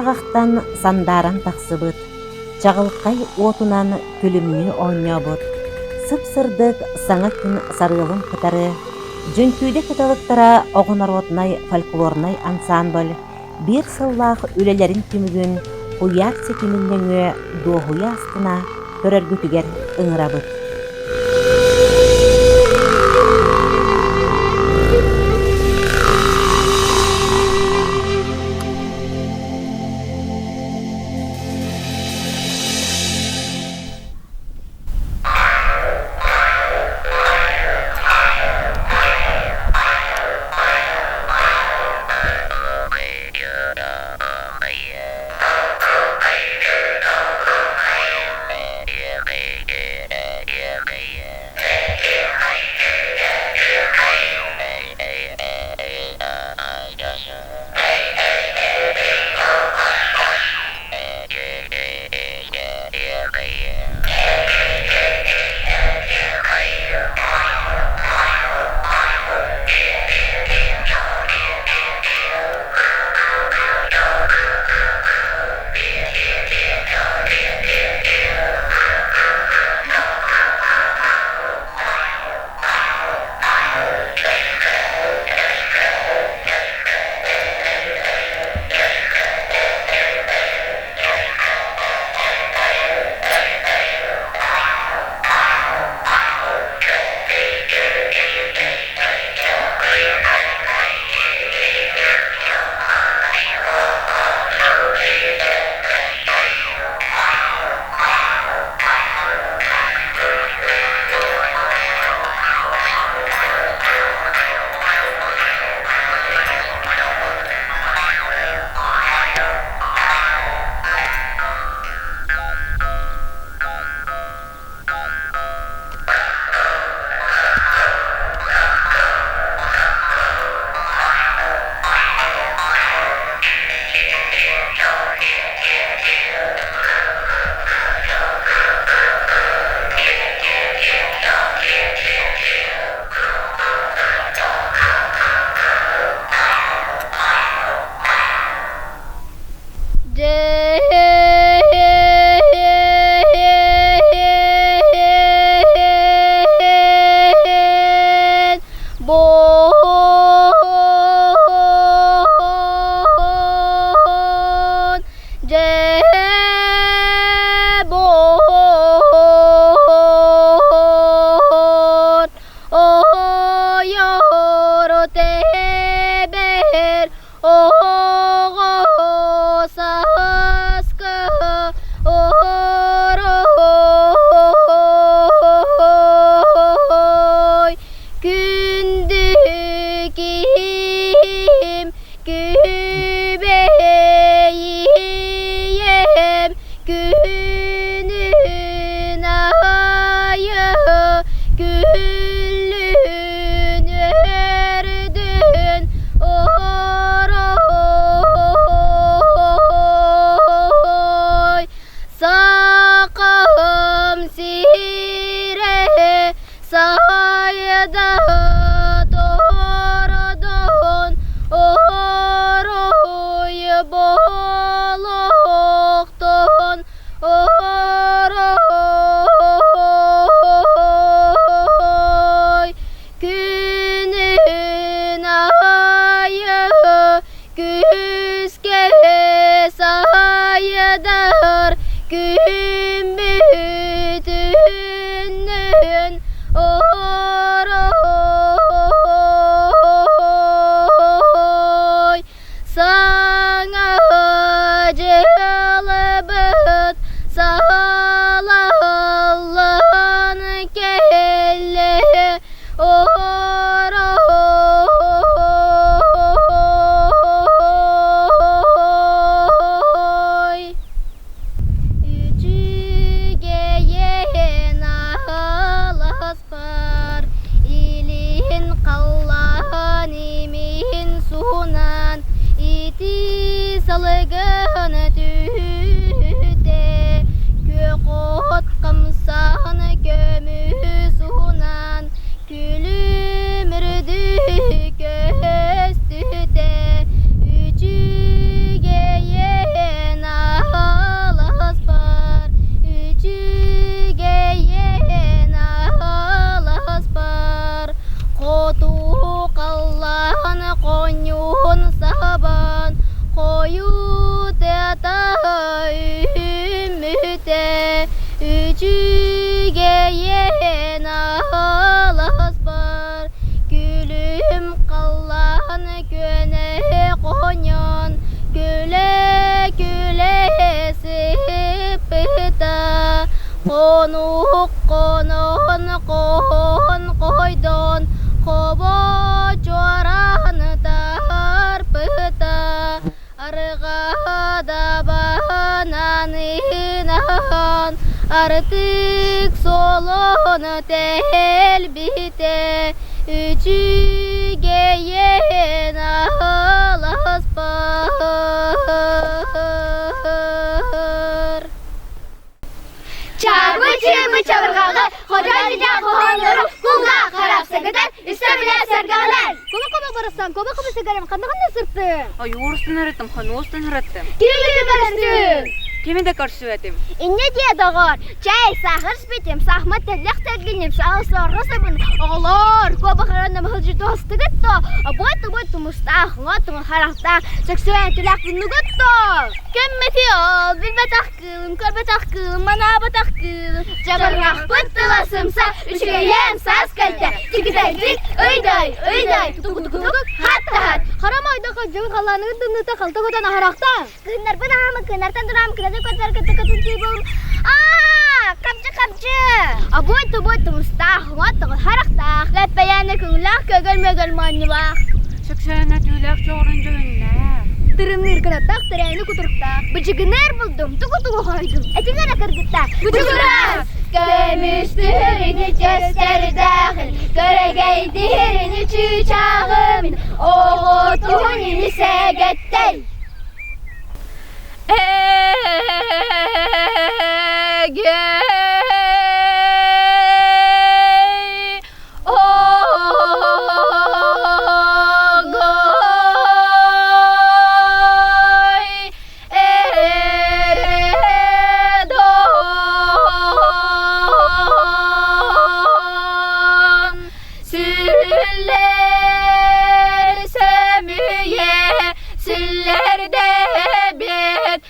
ағақтан сандаран тақсыбыт, чағылқай отунан күлімні ойнабыт, сып-сырдық саңа күн сарылым кытары, Дьөнкүүдэ кыталыктара народный фольклорный ансамбль, бир сыллах үлелерин түмүгүн хуярцы түмүннөңө доохуя астына төрөргүтүгер ыңырабыт. Konuk konon kon koydon Kobo coranı tarpıta Argada bananinan Artık solonu telbite Üçügeyen ağlaspar Çabı çabırgalı Hocan rica kohanları Kunga karapsa kadar İstemile sergalar Koba barastan koba segaram Kanda sırttın Ay orustan öğrettim han orustan öğrettim Kimle barasın Kime de karşı öğrettim İnne diye dağır Çay sahır spitim Sahmat tellek tegginim Sağıslar rasabın Ağlar Koba karanım hılcı dostu gıttı Boytu mustahın Atın harakta Seksüen tülak bunu gıttı Kemmeti ol Bilme tahkılım Kalbe tahkılım Mana batahkılım Çabırgak bıttılasımsa Üçügeyen saz kalte Tikidek Öyday Tuk Hat Karamayda kacın kalanı Dımlıta kalta kodan harakta Kınar bana hamı Kınartan duram Kınartan kotar katın çiğbol Kapçı Boytu mustahın Atın harakta Lepeyene kınlak Kögel megel manyıbak Seksüene tüylek çoğurunca ünlü Tırımnır kınatak Tereyini kuturuktak Bıcıgıner buldum Tuku haydım Etigara kırgıttak Bıcıgıras Gömüştüğünü göster dağıl Göregeydiğini çüçağımın Oğutuğunu segettey Egey Süller semüye Süller de bir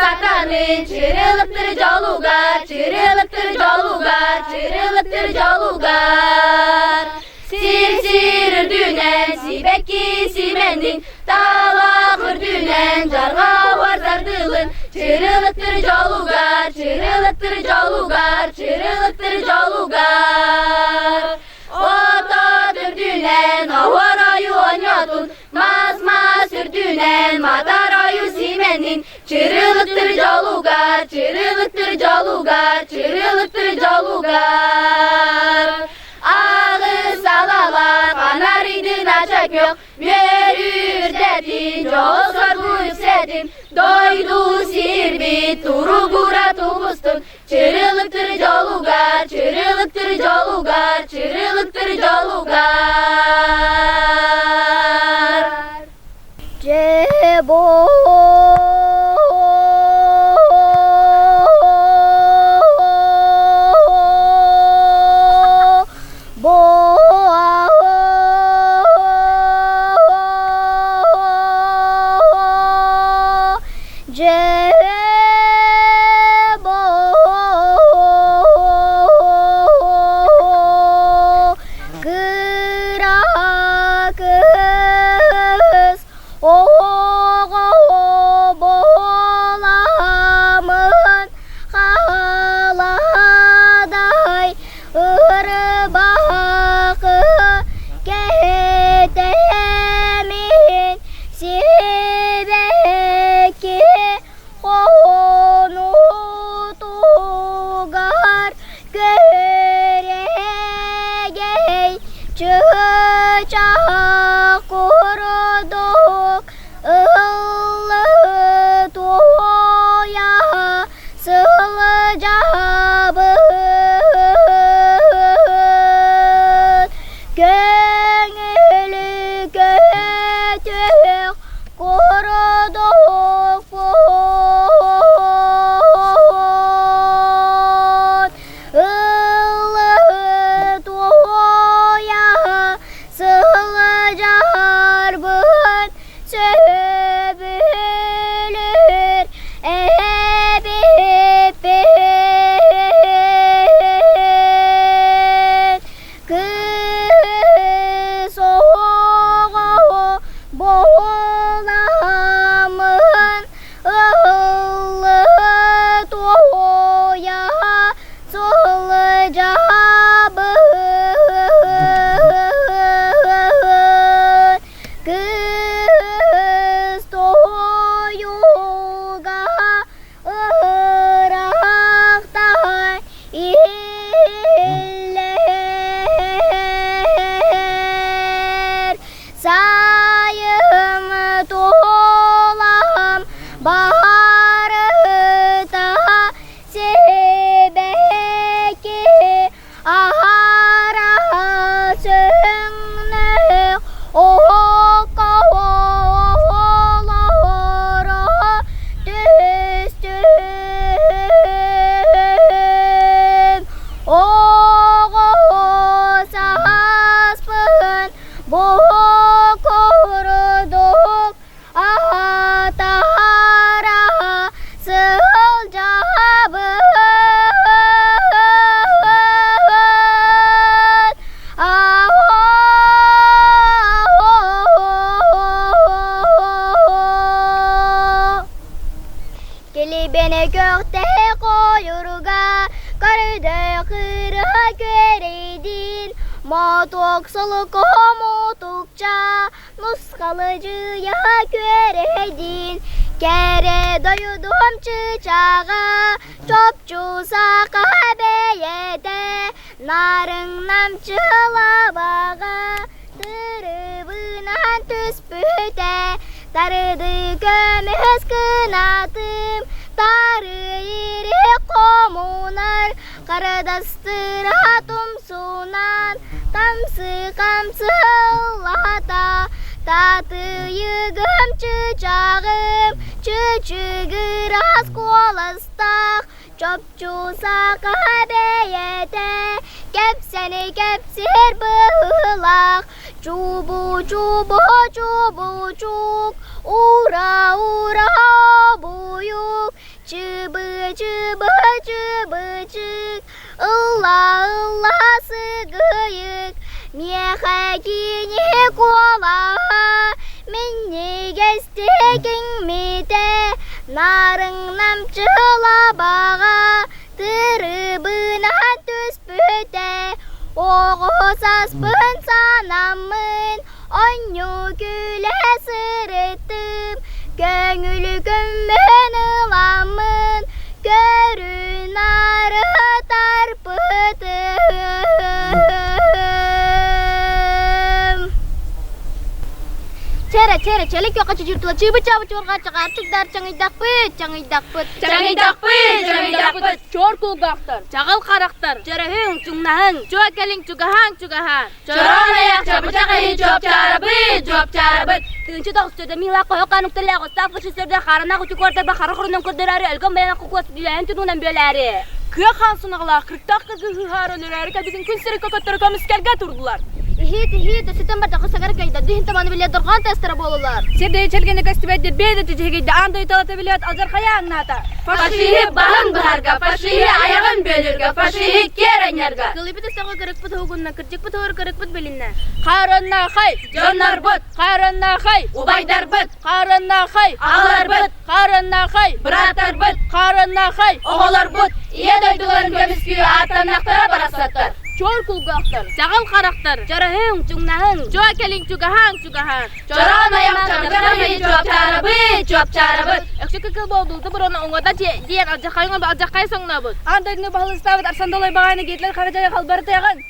vatanın çırılıktır jolugar, çırılıktır jolugar, çırılıktır jolugar. Sir dünen sibekki simendin, talakır dünen jarga var zardılın. Çırılıktır jolugar, çırılıktır jolugar, çırılıktır jolugar. Otadır dünen havarayu oynatun, masma sürdünen matarayu simendin. Çırılıktır jolugar, çırılıktır jolugar, çırılıktır jolugar. Ağız alalar kanarıydın açak yok, müerürdedin, jozgar bu yüksedin. Doydu sirbi, turu gura tumustun. Çırılıktır jolugar, çırılıktır jolugar, çırılıktır jolugar. Cebo Kere doyudum çiçağa, çopçu saka beyede, narın namçıla bağa, tırıbınan tüspüte, tarıdı kömüz kınatım, tarı iri komunar, karadastıra tumsunan, tamsı kamsıllata, tatıyı gım çiçağım, çiçıgıras kolastak, çopçu saka beyete, kepseni kepsir bıhlak, çubu çubu çubucuk, ura ura buyuk, Çıbı çıbı çıbıcık, ılla ılla sıgıyık, meha gini kola, minni gestegin mide, narın namçıla bağa, tırıbına tüspüte, oğusaspın sanamın, onyu güle sırıttım, gönülü gömmen ılamın, görün arı tarpıdım. Çere çelik yok açı cırtıla çıbı çabı çorga çıkar çıkdar çangıdak pıt çangıdak pıt Çor kulgaktır, çağıl karakter, çerehün, çungnahın, çoğakelin, çugahan. Çoron ayak çabı çakayı, çop çarabıt. Tığınçı da üstüde mihla koyu kanukta lağ, ustaf kışı sırda karına kutu kuartar ba kara kurundan kurdararı, elgam bayan kukuat dilayan tununan böleri. Kıya kansınağla, kırktak kırgı hıhar ölürleri, bizim gün sırı kokotları komiskerge turdular. Hit September'da kısagar kayda dihin tabanı bile durgan testara bolular. Serde çelgene kastibettir, beyde tücehgeyde, anda yutalata biliyat, azar kaya angnata. Faşihi bahın baharga, faşihi ayağın bölürga, faşihi kerenyerga. Kılıbı da sağa kırık pıt hugunna, kırcık pıt hor kırık pıt belinne. Karanna kay, Canlar bıt, karanna kay, ubaydar bıt, karanna kay, ağlar bıt, karanna kay, bratar bıt, karanna kay, oğular bıt. İye doyduların gömüsküyü atanaklara barasatlar. çor kulgaktır, çağıl karakter, çerehün, çungnahın, çoğakelin, çugahan. Çoron ayak çabı çakayı, çop çarabıt. Ekşi kıkıl boğduldu, bir onu oğada diyen acakayın ve acakay sonuna bud. Andayını bağlı istavit, arsandalay bağını gitler, karacaya kalbarı yağın.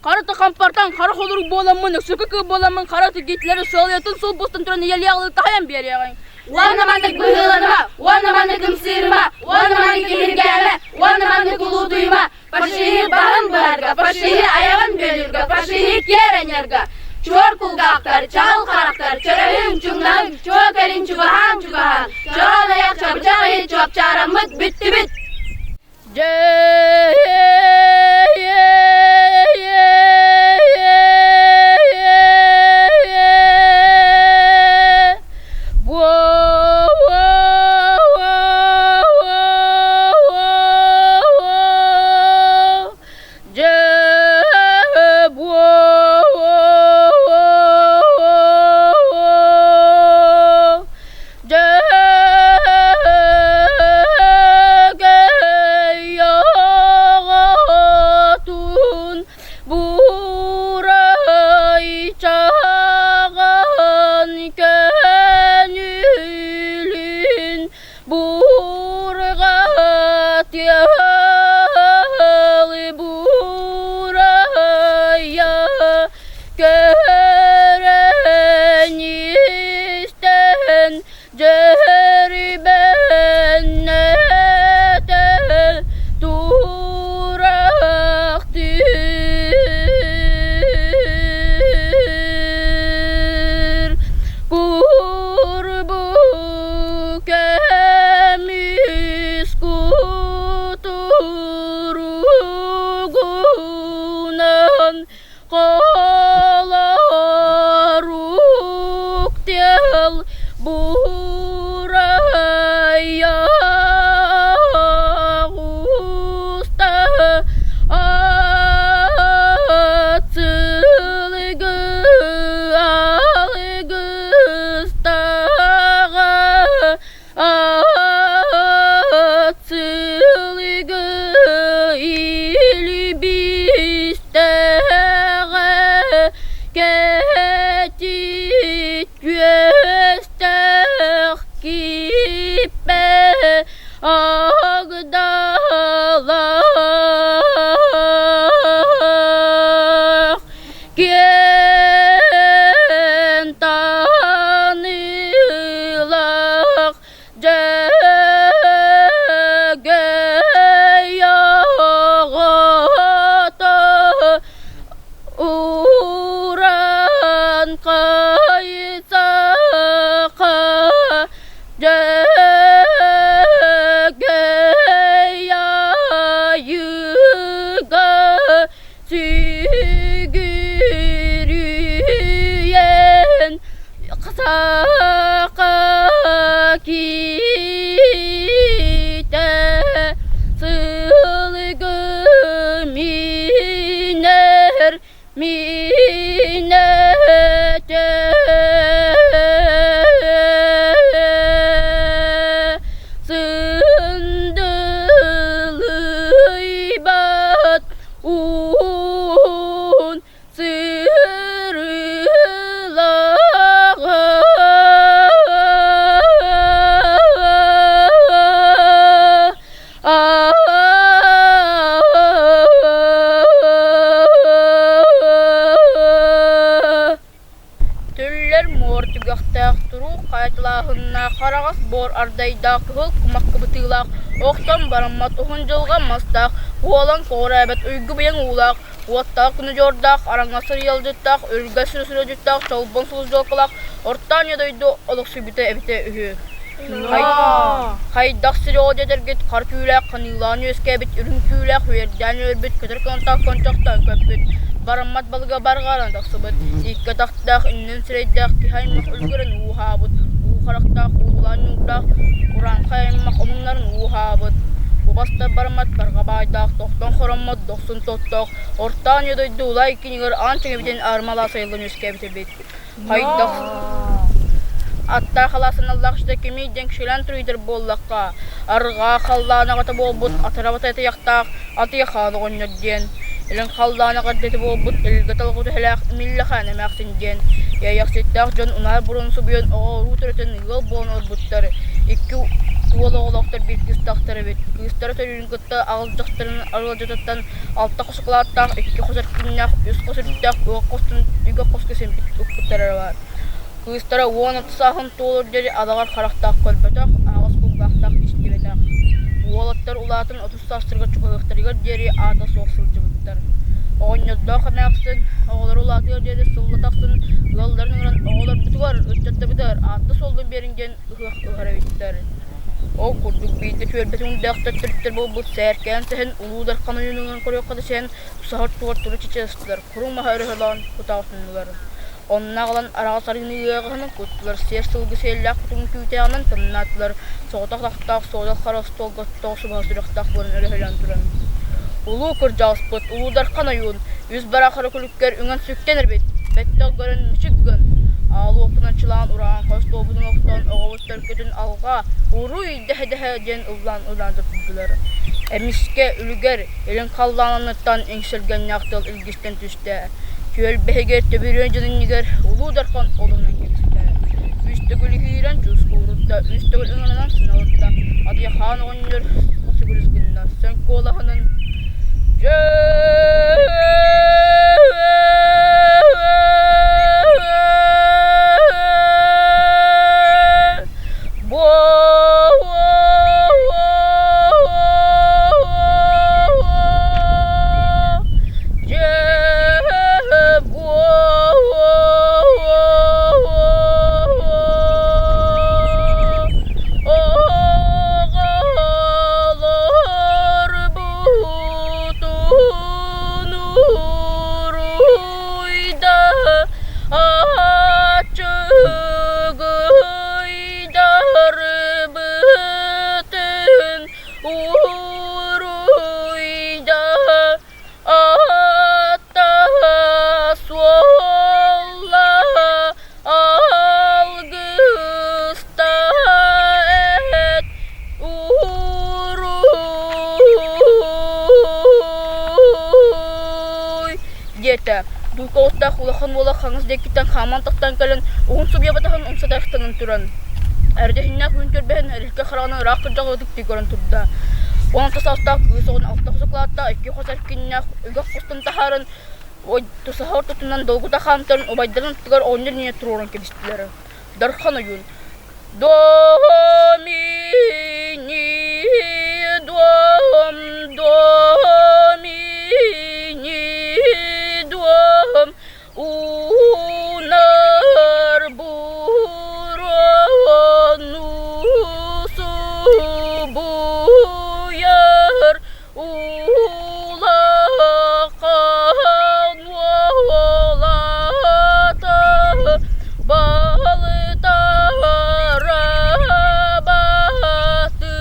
Karıtı kampartan, karı koluruk boğulamın, ekşi kıkıl boğulamın, karıtı gitleri sol yatın, sol bostun türünü yel yağlı tahayan bir yer yağın. Vannamandık bıhılanıma, vannamandık ımsırıma, vannamandık hirgelme, vannamandık ulu duyma. Faşihi bahın baharga, faşihi ayağın bölürga, faşihi kerenyerga. Çor kulgaktar, çağıl karakter, çörehün, çungnahın, çoğakelin, çugahan. Çoron ayak çabı çakayı, çop çaramıt, bitti bit. Atılgı ili bisteğe minete sındılıbat un Қарағас бор ардайда кыл кумакка бытылак оқтан бараммат ухун жылга мастак уолан корабет үйгү бияң улак уаттак күнү жордак араңасыр ялжыттак өргө сүрүсүрө жыттак чолбон сулуз жолкалак ортан ядойду олук сүбүтө эбите үһү хайдак сиро дедергет кар күйлак канылан өскебит үрүн күйлак уерден өрбүт көтөр контак кончактан көпбүт бараммат балга баргарын таксыбыт икке тактак иннен сирейдак тихаймак үлгөрөн ухабыт Қарақтақ, ұлан ұлдақ, ұран қайымақ ұмынларын ұғабыд. Бұбаста бармат барға байдақ, тоқтан қорамат, доқсын тоттақ. Ортан едойды ұлай кенегер анчың ebiten армала сайылын өскебіті бет. Хайдақ. Аттар қаласын аллақшыда кемейден кішелен түрейдір боллаққа. Арға қаллағына ғата болбұд, атырабата еті яқтақ, аты яқаны ғонерден. Илin xallana qaddeti bolbut ilga talgutu helaq milla khana maqsindен. Ya yaqsittaq jon unar burun subiyon oğru töreten yol bon orbuttar. İkki tuğoloqlar bir kistaqtar bit. Kistar törün qıtta ağızdaqtарын arılajattan altta qosuqlattaq ikki qosar kinnaq üst qosirtaq o qostun iga qoskesen bit uqtara var. Kistara wona tsahın toğur deri adagar qaraqtaq kolbataq ağız qulqaqtaq iştibetaq. Уолаттар улаатын 30 састырга чугалыктарыгар дери ата соқсылжыбыттар. Оғыньядда қамақсын, оғылар улатыгар дери сыллатақсын, ғалдарын ұран оғылар бұтығар, өттетті бұдар, атты солдың берінген ұғық ұғарабеттар. О, күрдік бейді чөлбетін дәқтар түрттер бұл бұт сәркен сәхін ұлудар қамайыныңын қорекқады сәхін тұсағыр туғар тұры чечестілер, құрың мағары ғалан құтағысынылар. Онна қалан араға сарғыны үйеғығының көттілер, сер сылғы селләқ құтығын күйтеғынан тымнатылар, соғытақ-тақтақ, соғытақ қарасы толғыттақ, сұбағыздырықтақ бұрын өлі хөлен тұрын. Улу күр жауспыт, улудар қанайуын, үз бара қары күліккер үңін сүктен әрбет, бәттіқ көрін мүшікгін. Алы опынан чылан ұраған қойсты обудың оқтан оғавыстар көтін алға, ұру үйдәхі-дәхі ден ұландыр түзділер. Әміске үлігер, елін қалланыныттан еңсілген яқтыл үлгістен түсті. Чөл бәйгер төбірен жылын негер, улударқан олынан кетісті. Үстігіл хейрен жүз қуырытта, үстігіл үңінінен сыналытта. Адия хан оңыныр, сүгірізгінна, сән қолағының Дулкаустах улахан вола хаңыз декиттен хамантақтан кәлін оғын субия батағын ұмсадақтыңын тұран. Әрдехіннәк үн көрбән әрілке қарағынан рақы жағы өдікті көрін тұрда. Оның қысастақ өсіғын алтақ сұқлатта әкке қосар кеннәк үлгақ қостын тахарын тұсағыр тұтынан долғы тахантарын обайдарын тұтығар оңнер не тұрорын кебістілері. Дархан ойын. До-ми-ни, до-ми-ни, до-ми Унар бурану субуяр улақан волата балытара баты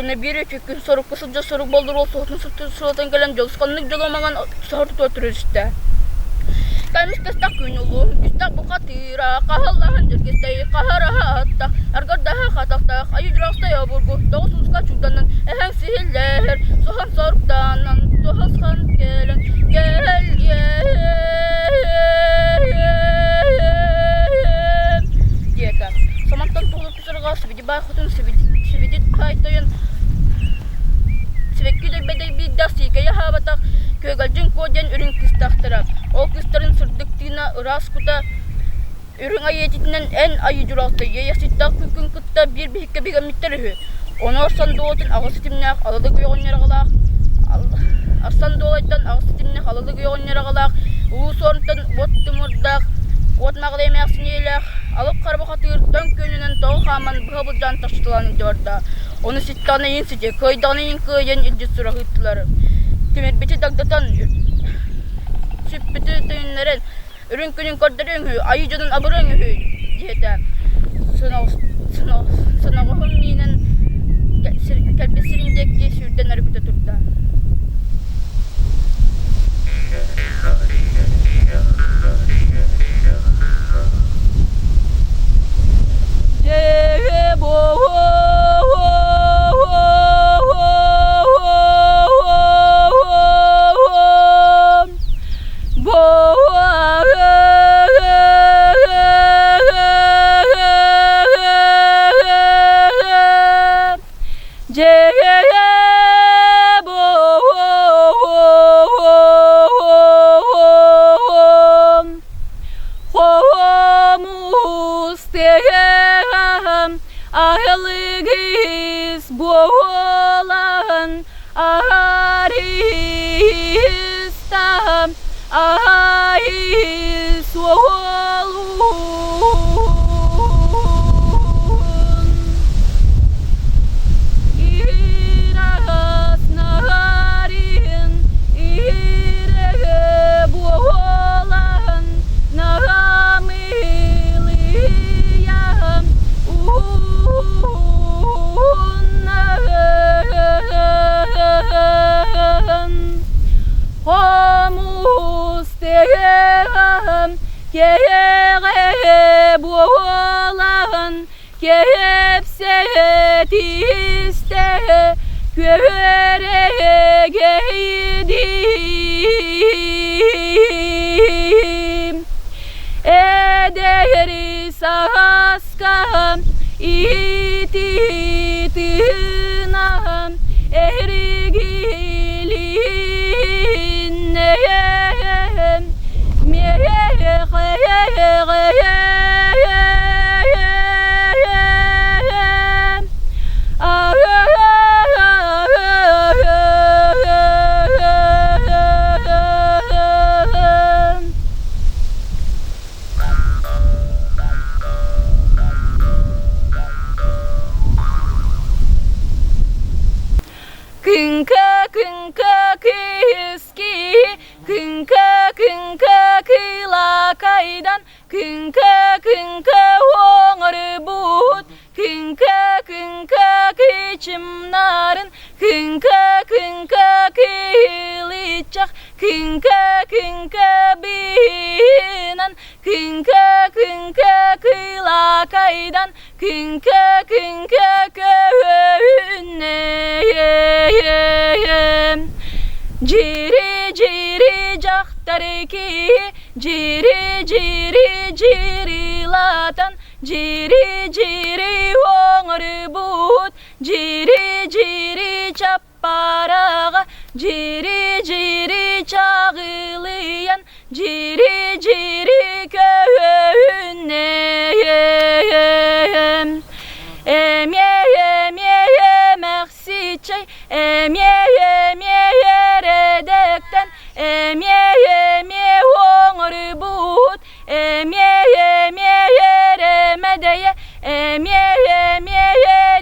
Tene bir gün soruk kısılca soruk boldur olsa otun sırtın gelen çalışkanlık jolamagan sortu oturuşta. Kalmış kestak gün olu, kestak bu katira, kahallahan dirkestey kaharahatta, argardaha katakta, ayıcıraqsta yaburgu, dağısız kaçudanın, ehen sihiller, sohan sorukdanan, sohaskan gelen, gel diyeken. Samantan toğlup sırığa sividi baykutun sividi kaytayan, sivekki de bedey bir dasike yahabatak, kögalcın kocan ürün kıstaktırak. O kıstarın sırdıktığına ıras kuta, ürün ayetitinden en ayıcıraqta, yeyasittak kükün kıtta bir bihikke bigamitleri. Onu arsan doğutun ağız timnak, aladık yoğun yarağalak. Arsan doğaytan ağız timnak, aladık yoğun yarağalak. Uğuz oruntan bottum ordak, otmağlı emeğsin yeylek. Alıp karba katır, dön könünen toğu kaman bıhabılcan taşıtılan orda. Onu sittana yinsice, köydağına yin köyyen ilci sıra hıttıları. Tümür biçi dağdatan, süppütü tüyünlerin, ürün künün kordırın hü, ayıcının abırın hü, diyete. Sınavı minen, kelbesirindeki sürden arıkta turda. Ahligis boğulan aristam ahis oğlun iras narin ire boğulan nahamiliyam Homustegem kere buğulan kepsetiste köre geydim ederi sahaskam ititinam erigilinneyem Kınka kınka kiski, kınka kınka kıyla kaydan, kınka kınka hoğır buğut, kınka kınka kiçim narın, kınka kınka kiliçak, kınka kınka binan, kınka kınka kıyla kaydan, kınka kınka köyünneyem. Ciri ciri cahtar ki, ciri ciri ciri latan, ciri ciri hoğır buğut, ciri ciri çapparağa, ciri ciri çağılayan, ciri ciri köyünneyem. Emye meksi çay, emye redekten, emye hoğır buğut, emye remedeye, emye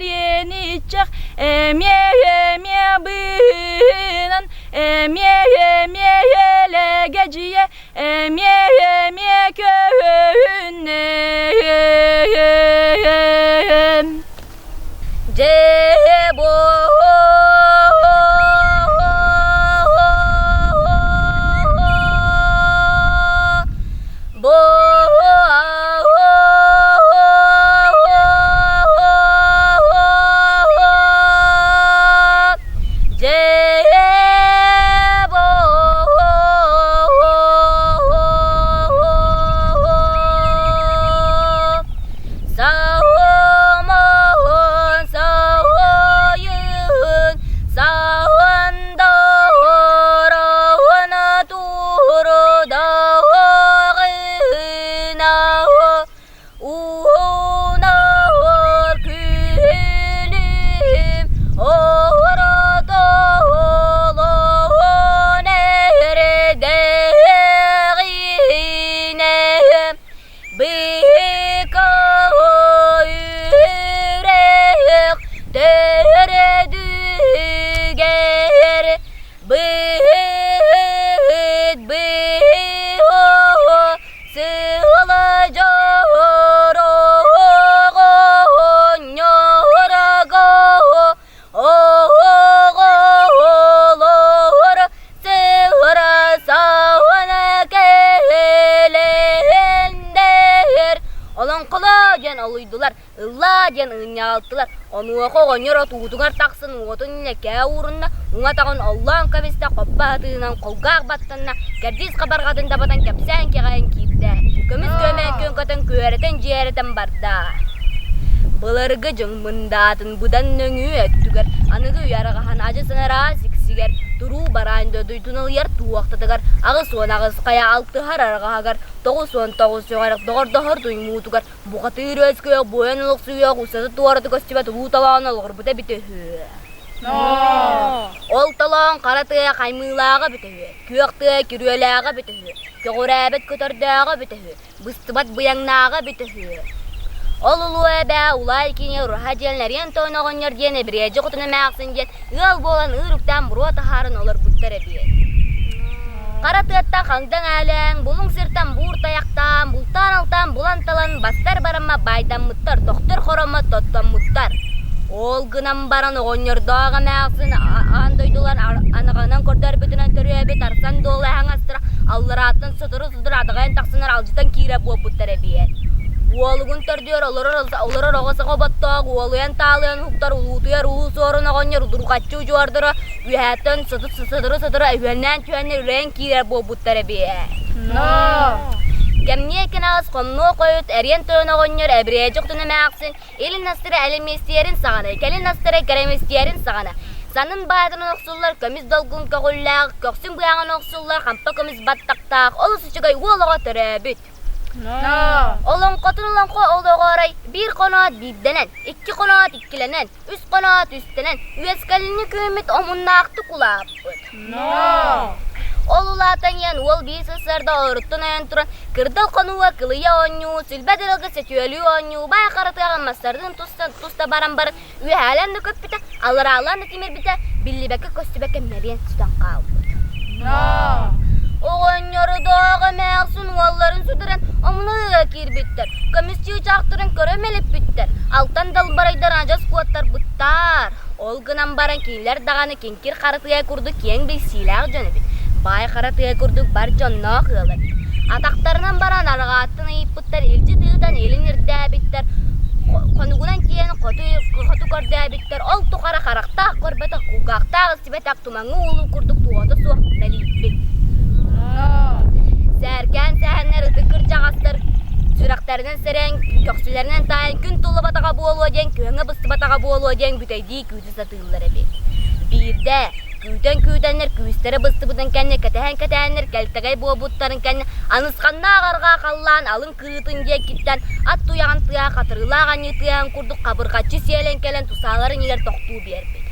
yeniçak, emye binan, emye legeciye, emye köyünneyem. Cebo diyen ınyaltılar. Onu koğonyor tuğdunar taksın otun ile kaya uğrunda. Ona tağın Allah'ın kabiste koppa hatığından kolgağ battanına. Gerdiz kabar kadın tabatan kepsen keğen kipte. Kömüz kömen kön katan köğereten ciğereten barda. Bılargı cıngmındatın budan nöngü öttüger. Anıgı uyarağıhan acısına razik siger. Turu barayında duytunul yer tuğaktadıgar. Ağız son ağız kaya altı hararağagar. Toğuz son toğuz yoğarak doğar doğar duymuğutugar. Buqatı rözkö boyanılık suya kusatı tuvarıdı köstibet uğtalağına lğır büte bitehü. Ol talağın qaratıya qaymılağa bitehü. Köqtıya kirüyelağa bitehü. Köqürəbet kötördağa bitehü. Bıstıbat bıyannağa bitehü. Olulu ebe ulay kini ruha diyenlerin toynağın yer diyene birece kutuna mağsın diyen ıl bolan ırıktan buru taharın olur büttere diyen. Qaratıyattan qangdan alen, bulun sirtan buğur tayaktan, bultan altan bulan talan bastar barama baydan muttar, doktor koroma tottan muttar. Ol gınan baran oğun yer dağa mağsın, andoydular anağanan kortar bütünen törüye bit arsan doğla hangastıra, allara atın sıdırı adağayan taksınlar alcıtan kire bu büttere diyen. Ualugun terdiyor olara rogasa qabattaq ualuyan tağlayan huktar ulutuyar ulu soruna qonyar udurqatçı ucuardara üheten sıdırı evvelnen tüyenler üreyen kirer bobuttara biye. Kemniyekin ağız qomnu qoyut eriyen töyüne qonyar ebriyecik tüne mağsın elin nastıra elim istiyerin sağana kelin nastıra kerem istiyerin sağana. Sanın bayadının oqsullar kömiz dolgun köqüllaq köksün buyağın oqsullar qampa kömiz battaqtaq olusu çıgay ualağa terebit. Olan qatırılan qo oğray bir qanaat bibdenen, iki qanaat ikkilenen, üç qanaat üstenen, üyeskalini kümit omunnaqtı kulapıt. Olulatan yan ol bir sısarda ağrıttın ayan turan, kırdal qanuva kılıya onyu, sülbedilgı setüelü onyu, baya qaratığın masardın tusta baran baran, üye halen de köp bita, alır ağlan timir bita, billibeke köstübeke meriyen tutan qavut. Oğun yoru dağa mağsın valların südüren omunu kirbitler. Komisçiyi çaktırın köremelip bitler. Altan dalbaraydan acas kuatlar buttar. Olgınan baran kinler dağını kinkir qaratıya kurduk yen bil silah canı bit. Bay qaratıya kurduk bar canına qığılır. Ataktarından baran arğattın ayıp bitler. İlci tığdan elin irdää bitler. Konugunan kiyen kotu kordää bitler. Ol tuqara qaraqtaq korbeta kuqaqtaq sibetak tumanğı ulu kurduk tuğata suaq dalip bit. Serken sehenler ıtıkır çağastır. Süraklarından seren, köksülerinden tayin gün tulu batağa boğulu öden, köyüne bıstı batağa boğulu öden büteydiği küydü satılır ebi. Bir de köydenler küystere bıstı budan kendine katehenler keltegay boğu butların kendine anıskanna ağarga kallan alın kırıtın diye kitten at tuyağın tıya katırılağın yıtıyan kurduk kabırgaçı siyelen kelen tusaların iler tohtuğu bir erbedi.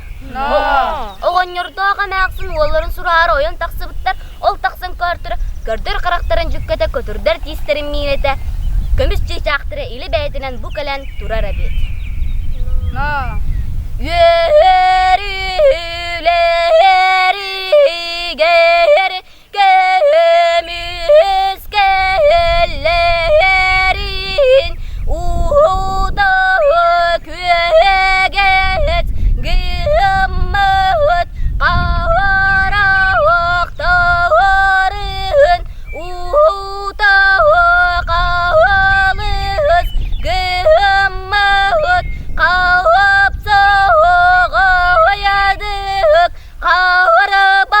Oğun yordağa mağsın oğulların surarı oyan taksı bitler, ol taksın körtürü. Gördür qıraqtırın cükkete kötürdür tisterin minete. Kömüz çiçaktırı ili beytinen bu kelen turar abit. Yeri geri kömüz kellerin uğda küeget gımmıt qavara oqtarın uğda qalız gımmıt qavap soğayadık qarabağını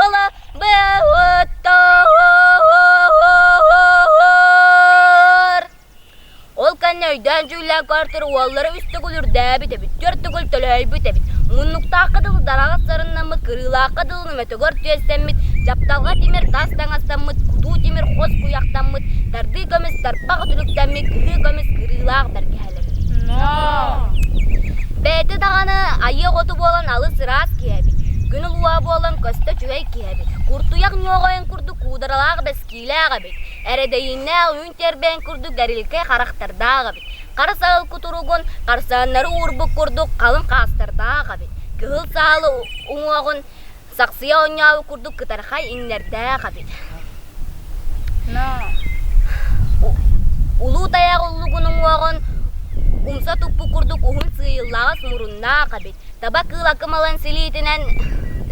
ola bıttar. Ol kannöyden cüller kartır oğulları üstü gülür däbi debit, dörtü gül tölöy bütebit. Munnukta qadıl darağa sarınamıt, kırıla qadıl nümetogor tüyestemit, japtalga timir tastan astamit, kudu timir xos kuyaktamit, tardı gömüz tarpağı tülüktemit, kırı gömüz kırıla bergelemit. Beti dağını ayı otu bolan alı sıras kiyebit, günü luğa bolan köste çüvey kiyebit, kurtuyak nyoğayan kurdu kudaralag beskilağa bit, eredeyinne uyun terben kurdu gerilke karakterdağa bit. Qarsağıl kuturugun, qarsağınları urbuk kurduk, qalın qastırdağa bit. Kıhıl sağlı uğağın, saksıya onyağı kurduk, kıtarxay inlerdağa bit. Ulu dayağı ulugunun uğağın, umsa tuppu kurduk, uhun sığıllağa smurundağa bit. Taba kıla kımalan silitinen,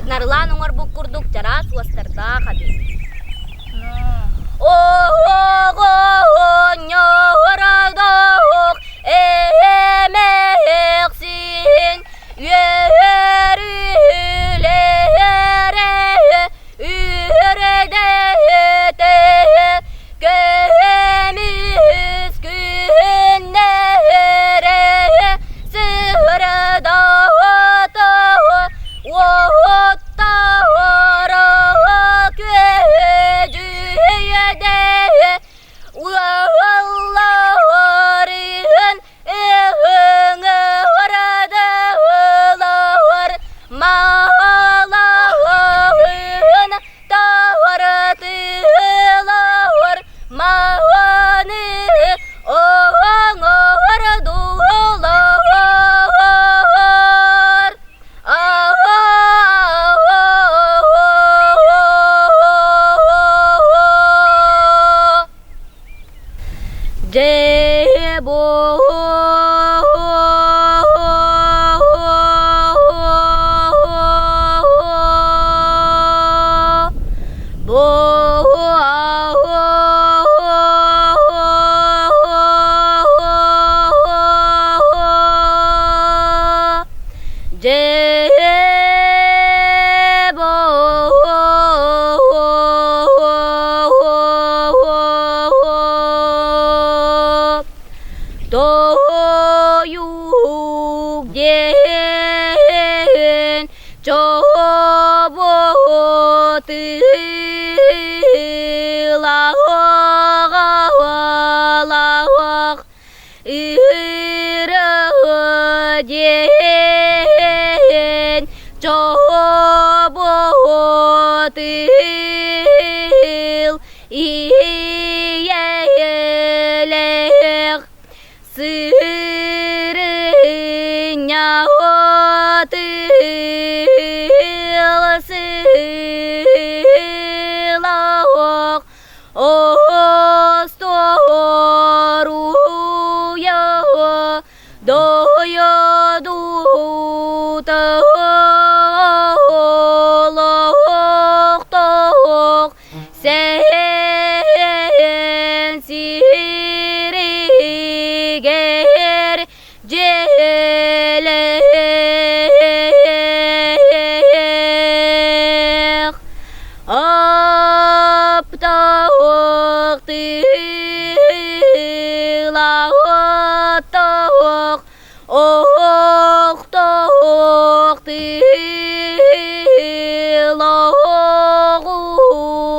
narılan uğarbuk kurduk, cara suastardağa bit. Oğun yoradağıq, toyuk den çobotılağa irden çobotıl iyelek sırınya otıl sılak ostoruya doyodu tağlıq sen siriger jelek aptağ tılağıtağ oqtağ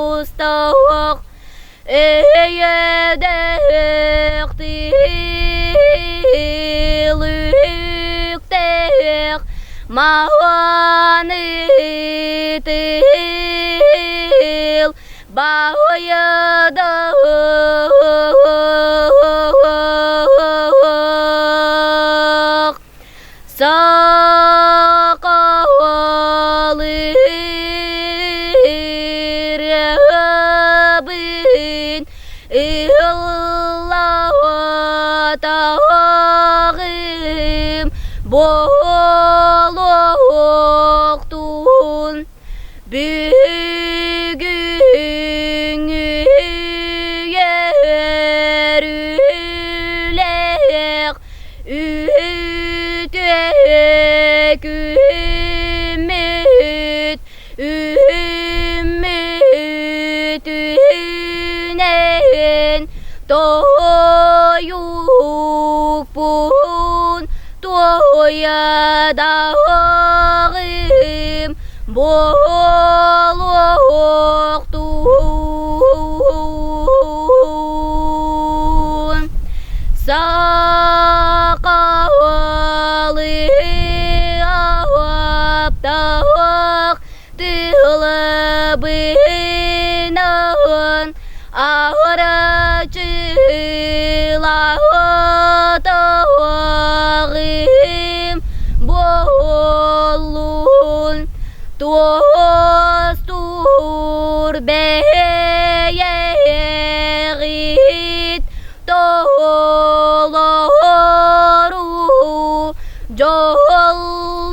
tılağıstağ eyedek tilüktek mağanıtıl bağyadak sakalı Rabbin illatağım boluktun bugünü yerülek ütek ümit ümmütünen doyuk bun doyadağım boluktun sakalı aptağ tılabınan ağracılatağım bolun dostur beyeğit doğru jolloq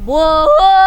bolun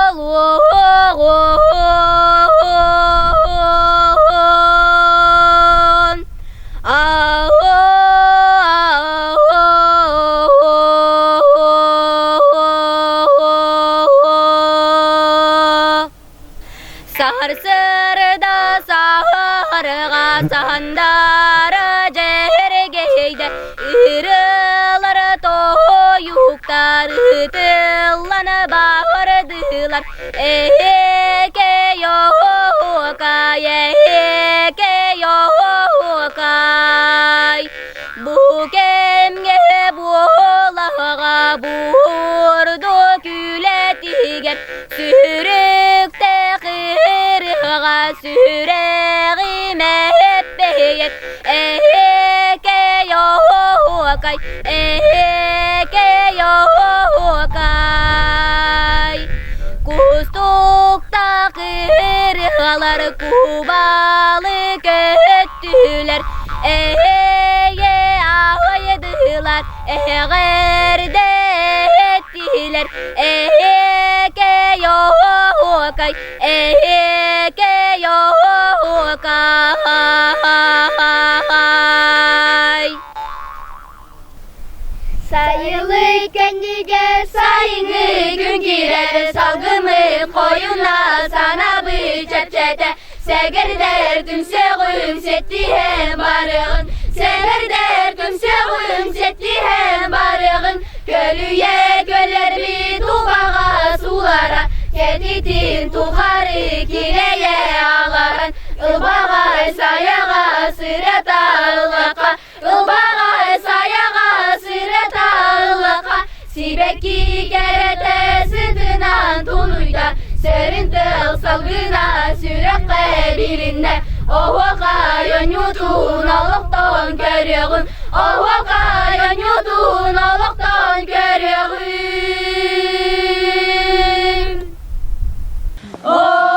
sarsırda sarığa sandara jergeyde ırıları toyuklar ıtıllanı bağırdılar eke yokay eke yokay bu kemge bulağa burdu kületiger sürükte kırığa süreğime hep beyet eke yokay eke yokay kustukta kırıqlar kubalı köttüler eye aydılar eğerde ettiler eke yokay eke yokay Sayılı kendige sayını gün girer salgımı koyuna sana bir çepçete Segerder tüm sevim setti hem barığın Selerder kömseğim setlihen barığın Kölüye göller bir tubağa sulara Keditin tuharı kileye ağlaran Ilbağa sayağa sıreta ılaka Ilbağa sayağa sıreta ılaka Sibeki kerete sıdınan tunuyda Serin tıl salgına sürek kabilinne Ohuqa yanyutun alıqtan körüğün Ohuqa yanyutun alıqtan körüğün Ohuqa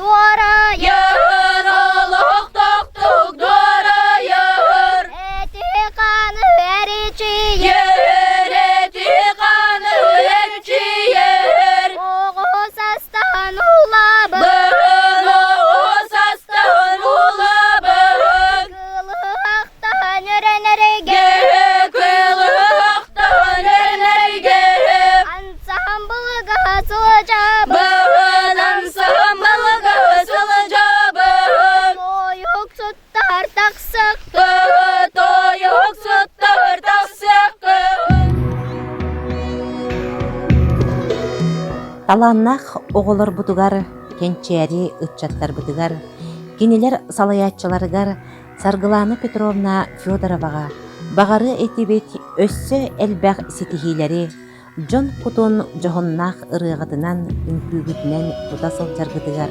Дуара Йыр олық тоқтық дора йыр. Эти қаны әречі Йыр еті қаны өрчі йыр. Оғыз астан улабы Бұғын оғыз астан улабын. Кылы ақтан өренерге Күлі ақтан өрнерге. Ансамблыға сұлы жабы Бұғын ансамблыға сұлы жабын. Тойық сұттар тақсық Тойық сұттар тақсықы. Таланнах оголор бутугар, кенчери ытчаттар бутугар, кинилер салаятчыларыгар Саргыланы Петровна Федоровага багары этибет өссө элбэх ситихилери Джон Кутун жохоннах ырыгытынан үнкүгүтүнен тута сылжаргытыгар,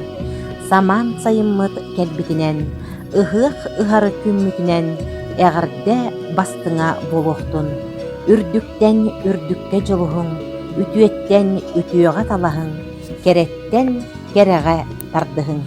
саман сайыммыт келбитинен, ыхык ыхары күммүтүнен эгерде бастыңа болохтун, үрдүктен үрдүкке жолуһуң, үтүеттен үтүөҕэ талаһыҥ, кереттен кереҕэ тардыһыҥ.